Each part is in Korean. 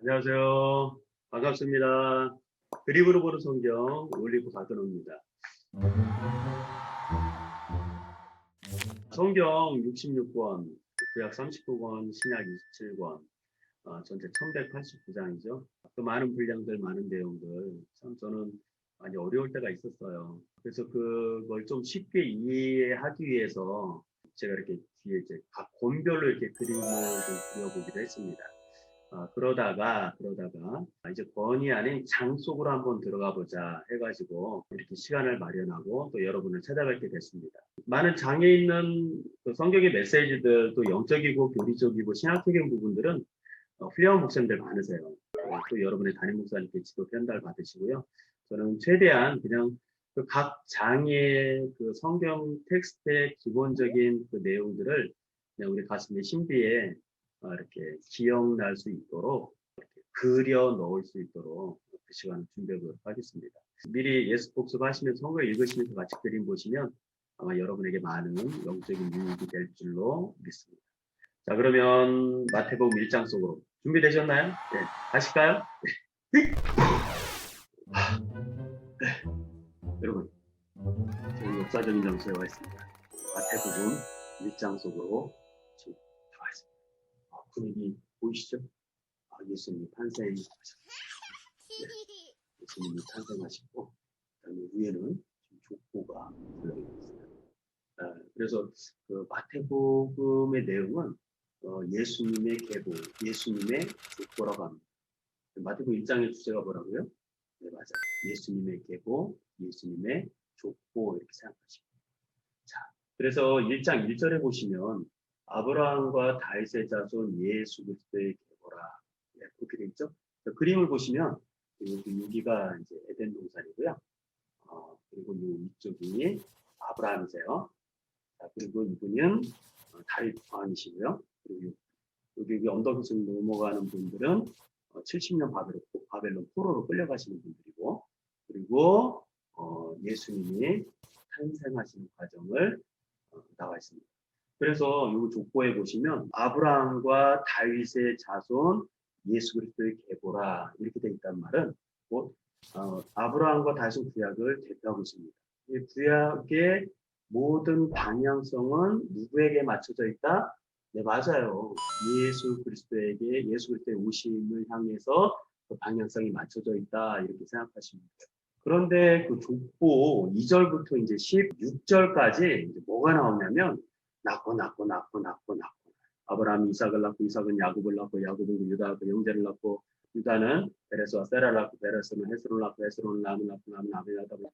안녕하세요. 반갑습니다. 그림으로 보는 성경 올리브 가드너입니다. 성경 66권, 구약 39권, 신약 27권, 전체 1189장이죠. 그 많은 분량들, 많은 내용들, 참 저는 많이 어려울 때가 있었어요. 그래서 그걸 좀 쉽게 이해하기 위해서 제가 이렇게 뒤에 이제 각 권별로 이렇게 그림을 좀 그려보기도 했습니다. 그러다가 이제 권이 아닌 장 속으로 한번 들어가 보자 해가지고 이렇게 시간을 마련하고 또 여러분을 찾아뵙게 됐습니다. 많은 장에 있는 그 성경의 메시지들, 또 영적이고 교리적이고 신학적인 부분들은 훌륭한 목사님들 많으세요. 또 여러분의 담임 목사님께 지도 편달 받으시고요. 저는 최대한 그냥 그 각 장의 그 성경 텍스트의 기본적인 그 내용들을 그냥 우리 가슴의 신비에 이렇게 기억날 수 있도록 이렇게 그려 넣을 수 있도록 그 시간을 준비해 보도록 하겠습니다. 미리 예수 복습하시면서 성경 읽으시면서 같이 그림 보시면 아마 여러분에게 많은 영적인 유익이 될 줄로 믿습니다. 자, 그러면 마태복음 1장 속으로 준비되셨나요? 네, 가실까요? 여러분, 저희 역사적인 장소에 와 있습니다. 마태복음 1장 속으로 지금 들어와 있습니다. 분위기 보이시죠? 예수님이 탄생하셨습니다. 네, 예수님이 탄생하시고, 그다음에 위에는 지금 족보가 들어있습니다. 그래서 그 마태복음의 내용은 예수님의 계보, 예수님의 족보라고 합니다. 마태복음 1장의 주제가 뭐라고요? 네, 맞아요. 예수님의 계보, 예수님의 족보 이렇게 생각하시고. 자, 그래서 1장 1절에 보시면 아브라함과 다윗의 자손 예수 그리스도의 계보라. 네, 그렇게 돼 있죠. 그림을 보시면 여기가 이제 에덴 동산이고요. 그리고 이쪽이 아브라함이세요. 자, 그리고 이분은 다윗 왕이시고요. 그리고 여기 언덕에서 넘어가는 분들은 70년 바벨론 포로로 끌려가시는 분들이고, 그리고 예수님이 탄생하시는 과정을 나와 있습니다. 그래서 이 족보에 보시면 아브라함과 다윗의 자손 예수 그리스도의 계보라 이렇게 되어 있단 말은 뭐 아브라함과 다윗은 구약을 대표하고 있습니다. 이 구약의 모든 방향성은 누구에게 맞춰져 있다? 네, 맞아요. 예수 그리스도에게, 예수 그리스도의 오심을 향해서 그 방향성이 맞춰져 있다 이렇게 생각하시면 돼요. 그런데 그 족보 2절부터 이제 16절까지 이제 뭐가 나오냐면 낳고 아브라함이 이삭을 낳고 이삭은 야곱을 낳고 야곱은 유다하고 형제를 낳고 유다는 베레스와 세라를 낳고 베레스는 헤스론을 낳고 헤스론은 남을 낳고 남은 아벨을 낳고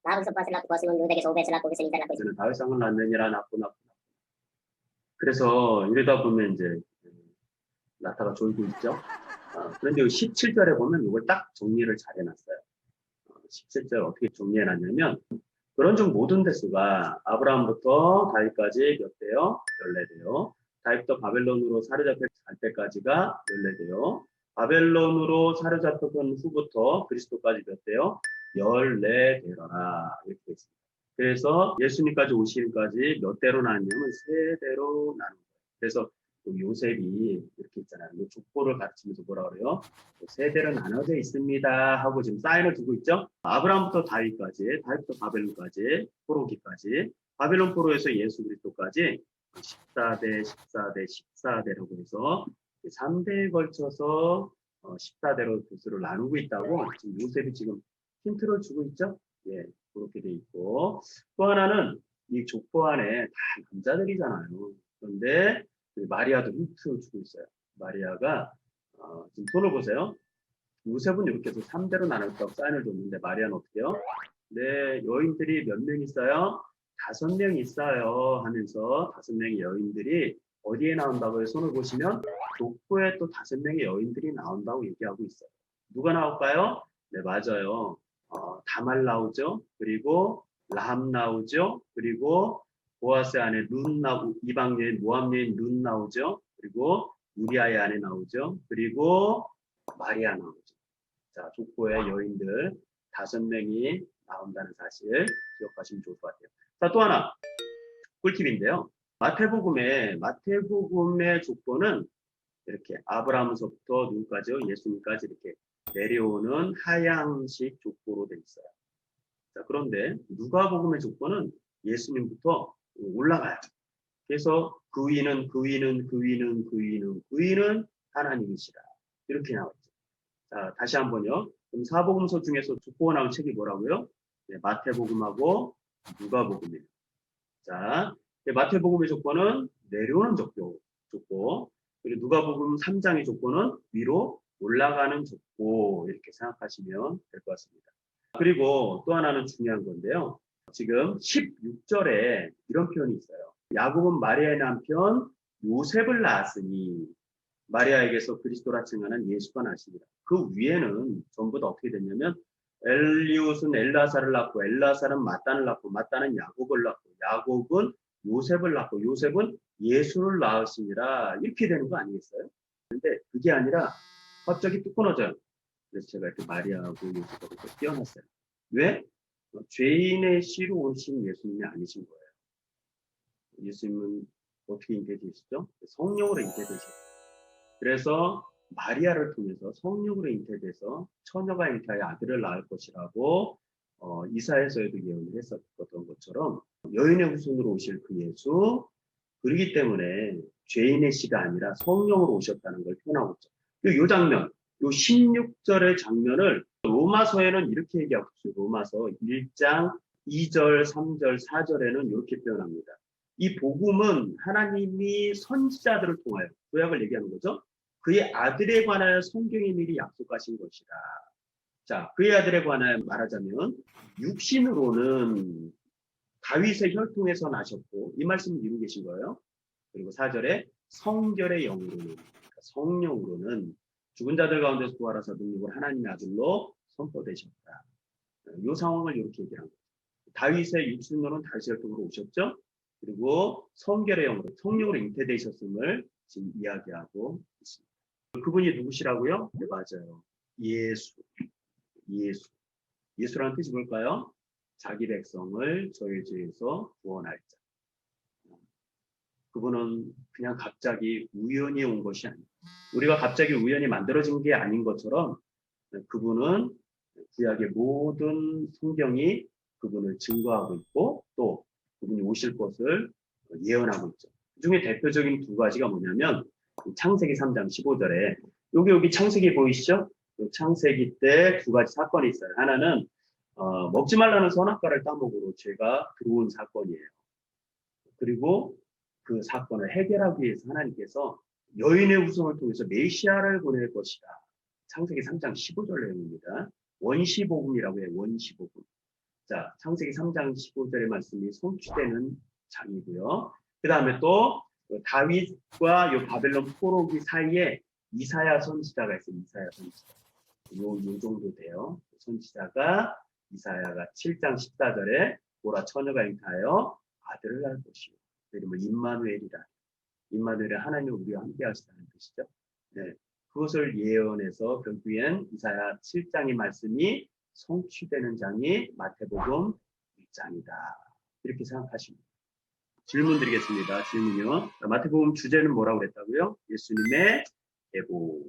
나아부서 밭을 낳고 밭은 누덱에서 오벳을 낳고 오벳은 이삭을 낳고 이삭은 다윗상을 낳느니라 낳고 그래서 이러다 보면 이제 나타가 졸고 있죠. 그런데 17절에 보면 이걸 딱 정리를 잘 해놨어요. 17절 어떻게 정리해놨냐면 그런 중 모든 대수가 아브라함부터 다윗까지 몇 대요? 14대요. 다윗도 바벨론으로 사로잡혀 갈 때까지가 14대요. 바벨론으로 사로잡혀간 후부터 그리스도까지 몇 대요? 14대라 이렇게 되어 있습니다. 그래서 예수님까지 오시기까지 몇 대로 나뉘냐면 세 대로 나눈 거예요. 그래서 요셉이 이렇게 있잖아요. 족보를 가르치면서 뭐라 그래요? 세대로 나눠져 있습니다 하고 지금 사인을 두고 있죠. 아브라함부터 다윗까지, 다윗부터 바벨론까지, 포로기까지, 바벨론 포로에서 예수 그리스도까지 14대, 14대, 14대라고 해서 3대에 걸쳐서 14대로 교수를 나누고 있다고 지금 요셉이 지금 힌트를 주고 있죠. 예, 그렇게 돼 있고 또 하나는 이 족보 안에 다 남자들이잖아요. 그런데 마리아도 힌트 주고 있어요. 마리아가 지금 손을 보세요. 요셉은 이렇게 해서 3대로 나눴다고 사인을 줬는데 마리아는 어떻게 해요? 네, 여인들이 몇 명 있어요? 5명 있어요 하면서 5명의 여인들이 어디에 나온다고요? 손을 보시면 족보에 또 5명의 여인들이 나온다고 얘기하고 있어요. 누가 나올까요? 네, 맞아요. 다말 나오죠. 그리고 라함 나오죠. 그리고 보아스 안에 룬 나오고 이방 여인 모압 여인 룬 나오죠. 그리고 우리아의 안에 나오죠. 그리고 마리아 나오죠. 자, 족보의 여인들 5명이 나온다는 사실 기억하시면 좋을 것 같아요. 자, 또 하나 꿀팁인데요. 마태복음의 족보는 이렇게 아브라함서부터 누구까지요? 예수님까지 이렇게 내려오는 하향식 족보로 돼 있어요. 자, 그런데 누가복음의 족보는 예수님부터 올라가요. 그래서 그 위는 그 위는 그 위는 그 위는 그 위는 하나님이시라. 이렇게 나와있죠. 자, 다시 한번요. 그럼 사복음서 중에서 족보가 나온 책이 뭐라고요? 네, 마태복음하고 누가복음이에요. 자, 마태복음의 족보는 내려오는 족보, 그리고 누가복음 3장의 족보는 위로 올라가는 족보, 이렇게 생각하시면 될 것 같습니다. 그리고 또 하나는 중요한 건데요. 지금 16절에 이런 표현이 있어요. 야곱은 마리아의 남편 요셉을 낳았으니 마리아에게서 그리스도라 칭하는 예수가 나십니다. 그 위에는 전부 다 어떻게 됐냐면 엘리웃은 엘라사를 낳고 엘라사는 마단을 낳고 마단은 야곱을 낳고 야곱은 요셉을 낳고 요셉은 예수를 낳으시니라, 이렇게 되는 거 아니겠어요? 근데 그게 아니라 갑자기 뚝 끊어져요. 그래서 제가 이렇게 마리아하고 요셉하고 띄어놨어요. 왜? 죄인의 씨로 오신 예수님이 아니신 거예요. 예수님은 어떻게 잉태되시죠? 성령으로 잉태되셨어요. 그래서 마리아를 통해서 성령으로 잉태돼서 처녀가 잉태하여 아들을 낳을 것이라고 이사야서에도 예언을 했었던 것처럼 여인의 후손으로 오실 그 예수, 그렇기 때문에 죄인의 씨가 아니라 성령으로 오셨다는 걸 표현하고 있죠. 이 장면, 요 16절의 장면을 로마서에는 이렇게 얘기하고 있어요. 로마서 1장 2절, 3절, 4절에는 이렇게 표현합니다. 이 복음은 하나님이 선지자들을 통하여 구약을 얘기하는 거죠. 그의 아들에 관하여 성경이 미리 약속하신 것이다. 자, 그의 아들에 관하여 말하자면 육신으로는 다윗의 혈통에서 나셨고, 이 말씀을 이루고 계신 거예요. 그리고 4절에 성결의 영으로는, 그러니까 성령으로는 죽은 자들 가운데서 부활하사 능력을 하나님의 아들로 선포되셨다. 이 상황을 이렇게 얘기한 거죠. 다윗의 육신으로는 다윗의 혈통으로 오셨죠. 그리고 성결의 영으로, 성령으로 잉태되셨음을 지금 이야기하고 있습니다. 그분이 누구시라고요? 네, 맞아요. 예수. 예수라는 뜻이 뭘까요? 자기 백성을 저희 죄에서 구원할 자. 그분은 그냥 갑자기 우연히 온 것이 아니에요. 우리가 갑자기 우연히 만들어진 게 아닌 것처럼 그분은 구약의 모든 성경이 그분을 증거하고 있고 또 그분이 오실 것을 예언하고 있죠. 그 중에 대표적인 두 가지가 뭐냐면 창세기 3장 15절에 여기 창세기 보이시죠? 창세기 때 두 가지 사건이 있어요. 하나는 먹지 말라는 선악과를 따먹으로 죄가 들어온 사건이에요. 그리고 그 사건을 해결하기 위해서 하나님께서 여인의 후손을 통해서 메시아를 보낼 것이다. 창세기 3장 15절 내용입니다. 원시복음이라고 해요. 원시복음. 자, 창세기 3장 15절의 말씀이 성취되는 장이고요. 그 다음에 또 다윗과 요 바벨론 포로기 사이에 이사야 선지자가 있어요. 이사야 선지자. 요 정도 돼요. 선지자가 이사야가 7장 14절에 보라 처녀가 잉태하여 아들을 낳을 것이요. 그리고 임마누엘이라. 임마누엘은 하나님 우리와 함께 하시다는 뜻이죠. 네. 그것을 예언해서 결국엔 이사야 7장의 말씀이 성취되는 장이 마태복음 1장이다. 이렇게 생각하십니다. 질문 드리겠습니다. 질문요. 마태복음 주제는 뭐라고 그랬다고요? 예수님의 계보.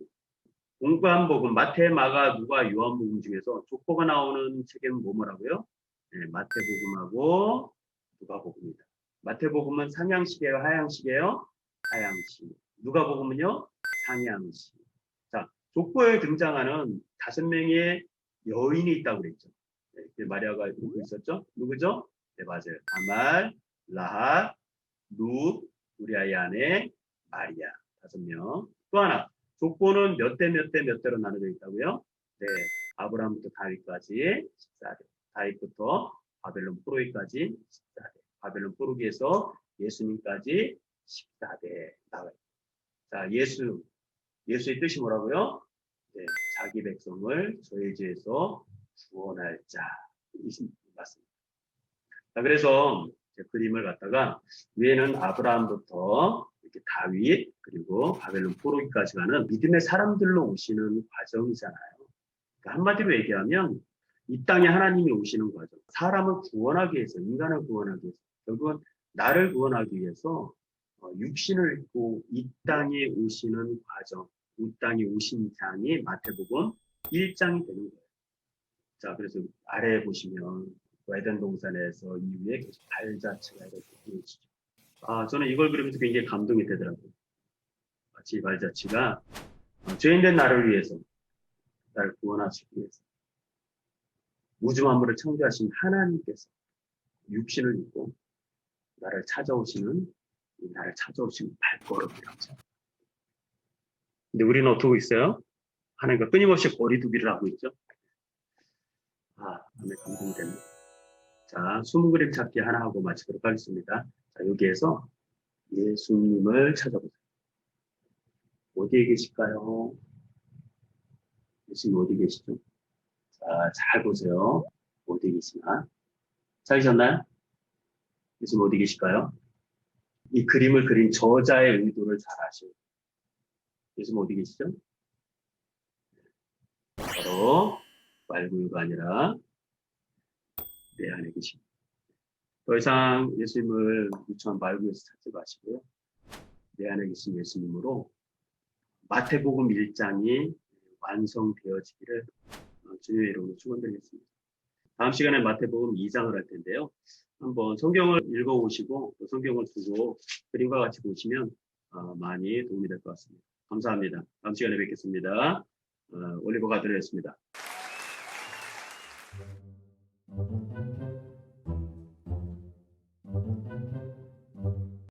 공부한 복음, 마태, 마가, 누가, 요한복음 중에서 족보가 나오는 책은 뭐라고요? 네, 마태복음하고 누가복음입니다. 마태복음은 상향시계요, 하향시계요? 하향시. 누가복음은요? 상향시. 자, 족보에 등장하는 5명의 여인이 있다고 그랬죠. 네, 마리아가 누구 있었죠? 누구죠? 네, 맞아요. 다말, 라합, 룻, 우리 아이 아내, 마리아. 5명. 또 하나, 족보는 몇 대 몇 대 몇 대로 나눠져 있다고요? 네, 아브라함부터 다윗까지 14대. 다윗부터 바벨론 포로기까지 14대. 바벨론 포로기에서 예수님까지 14대 나와요. 자, 예수의 뜻이 뭐라고요? 네, 자기 백성을 저의 죄에서 구원할 자. 맞습니다. 자, 그래서 그림을 갖다가 위에는 아브라함부터 이렇게 다윗 그리고 바벨론 포로기까지 가는 믿음의 사람들로 오시는 과정이잖아요. 그러니까 한마디로 얘기하면 이 땅에 하나님이 오시는 과정. 사람을 구원하기 위해서, 인간을 구원하기 위해서, 결국은 나를 구원하기 위해서 육신을 입고 이 땅에 오시는 과정, 이 땅에 오신 장이 마태복음 1장이 되는 거예요. 자, 그래서 아래에 보시면 에덴 동산에서 이후에 계속 발자취가 이렇게 보여지죠. 저는 이걸 그리면서 굉장히 감동이 되더라고요. 마치 이 발자취가 죄인된 나를 위해서, 나를 구원하시기 위해서 우주 만물을 창조하신 하나님께서 육신을 입고 나를 찾아오시는 발걸음이라고. 근데 우리는 어떻게 있어요? 하나님과 끊임없이 거리두기를 하고 있죠. 마음에 감동이 됩니다. 자, 20그림 찾기 하나 하고 마치도록 하겠습니다. 자, 여기에서 예수님을 찾아보세요. 어디에 계실까요? 예수님 어디 계시죠? 자, 잘 보세요. 어디 계시나? 찾으셨나요? 예수님 어디 계실까요? 이 그림을 그린 저자의 의도를 잘 아시고 예수님 어디 계시죠? 바로 말구유가 아니라 내 안에 계십니다. 더 이상 예수님을 유치한 말구에서 찾지 마시고요. 내 안에 계신 예수님으로 마태복음 1장이 완성되어지기를 주님의 이름으로 축원드리겠습니다. 다음 시간에 마태복음 2장을 할 텐데요. 한번 성경을 읽어보시고 또 성경을 두고 그림과 같이 보시면 많이 도움이 될 것 같습니다. 감사합니다. 다음 시간에 뵙겠습니다. 올리버가 드렸습니다.